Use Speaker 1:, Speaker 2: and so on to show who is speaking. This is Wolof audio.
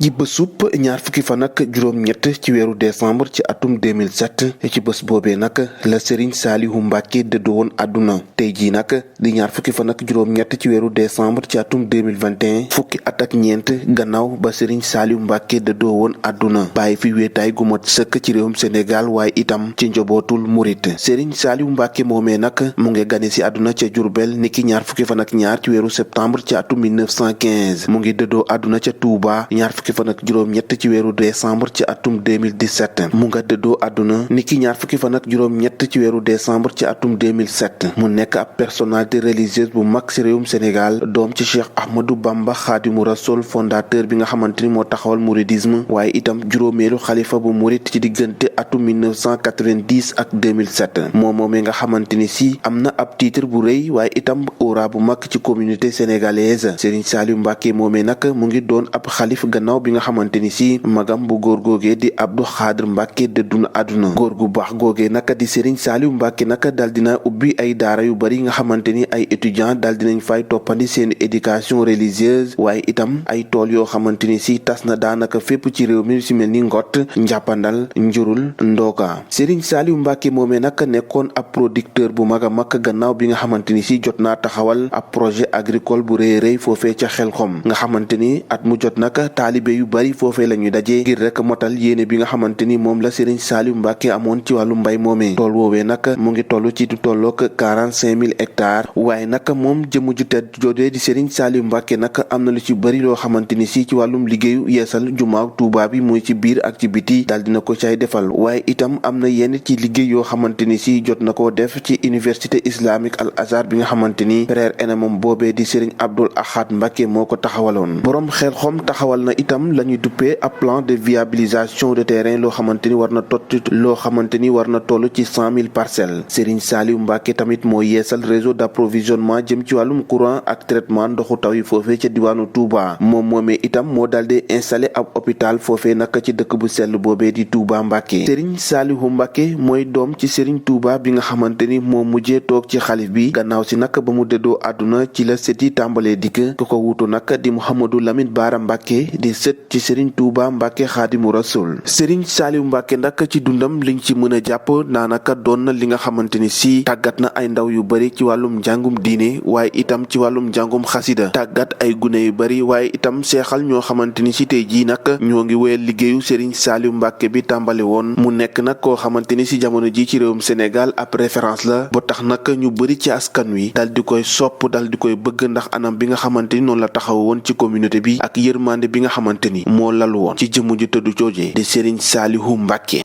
Speaker 1: ji bésub ñaar fukki fan ak juróom-ñett ci weeru décembre ci atum 2007 ci bés boobee nag la Serigne Saliou Mbacké dëddu woon àdduna tey jii nag di ñaar fukki fan ak juróom-ñett ci weeru décembre ci atum 2021 fukki at ak ñeent gannaaw ba Serigne Saliou Mbacké dëddoo woon àdduna bàyyi fi wéetaay gu mat sëkk ci réewum Sénégal waaye itam ci njobootul murit Serigne Saliou Mbacké moomee nag mu ngi gane si àdduna ca Jurbel niki ñaar fukki fan ak ñaar ci weeru septembre ci atum 1915 mu ngi dëddoo àdduna ca Touba ñaar fukki fan ak juróom-ñett ci weeru décembre ci atum 2017 mu nga dëddoo àdduna niki ñaar fukki fan ak juróom-ñett ci weeru décembre ci atum 2007 mu nekk ab personnalité religieuse bu mag ci réewum Sénégal doom ci Cheikh Ahmadou Bamba Khadimu Rasoul fondateur bi nga xamante ni moo taxawal mouridisme waaye itam juróomeelu xalifa bu murid ci diggante atum 1990 ak 2007 moomee nga xamante ni si am na ab titre bu rëy waaye itam aura bu mag ci communauté sénégalaise Serigne Saliou Mbacké moomee nag mu ngi doon ab xalif gannaaw bi nga xamante ni si magam bu góor googee di Abdou Khadr Mbacké dëddu na àdduna góor gu baax googee nag di Serigne Saliou Mbacké nag dal dina ubbi ay daara yu bari nga xamante ni ay étudiants dal dinañ fay toppandi seen éducation religieuse waaye itam ay tool yoo xamante ni si tas na daanaka fépp ci réew mi si mel ni Ngot Njàppandal Njurul Ndoka Serigne Saliou Mbacké moomee nag nekkoon ab producteur bu mag a mag gannaaw bi nga xamante ni si jot naa taxawal ab projet agricole bu rëy rëy foofee ca Xelkom nga xamante ni at mu jot nag taalibe yu bari foofee la ñuy daje ngir rek motal yéene bi nga xamante ni moom la Serigne Saliou Mbacké amoon ci wàllu mbay moomee tool woowee nag mu ngi toll ci du tollook 45 000 hectares waaye nag moom jëmu ju tedd joodee di Serigne Saliou Mbacké nag am na lu ci bari loo xamante ni si ci wàllum liggéeyu yeesal jumaaw Tuubaa bi muy ci biir ak ci biti daal dina ko cay defal waaye itam am na yenn ci liggéey yoo xamante ni si jot na koo def ci université islamique Al Azhar bi nga xamante ni frère ene moom boobee di Serigne Abdoul Ahad Mbacké moo ko taxawaloon borom Xelkom taxawal na itam lañuy duppee ab plan de viabilisation de terrain loo xamante ni war na toll ci 100 000 parcelles Serigne Saliou Mbacké tamit moo yeesal réseau d'approvisionnement jëm ci wàllum courant ak traitement ndoxu taw yi foofee ca diwaanu Touba moom moomee itam moo daal di installé ab hôpital foofee nag ci dëkk bu sell boobee di Touba Mbacké Serigne Saliou Mbacké mooy doom ci Serigne Touba bi nga xamante ni moo mujjee toog ci xalif bi gannaaw si nag ba mu dëddoo àdduna ci la sët yi tàmbalee dikk ku ko wuutu nag di Mouhamadou Lamine Bara Mbacké di sët ci Serigne Touba Mbacké Khadimu Rasoul Serigne Saliou Mbacké nag ci dundam liñ ci mën a jàpp naanaka doon na li nga xamante ni si tàggat na ay ndaw yu bari ci wàllum njàngum diine waaye itam ci wàllum njàngum xasida tàggat ay gune yu bari waaye itam seexal ñoo xamante ni si tey jii nag ñoo ngi wéyal liggéeyu Serigne Saliou Mbacké bi tàmbali woon mu nekk nag koo xamante ni si jamono ji ci réewum Sénégal ab référence la ba tax nag ñu bari ci askan wi dal di koy sopp dal di koy bëgg ndax anam bi nga xamante ni noonu la taxaw woon ci communauté bi ak yërmande bi nga xamante ni moo lalu woon ci jëmm ju tëddu joojee di Serigne Saliou Mbacké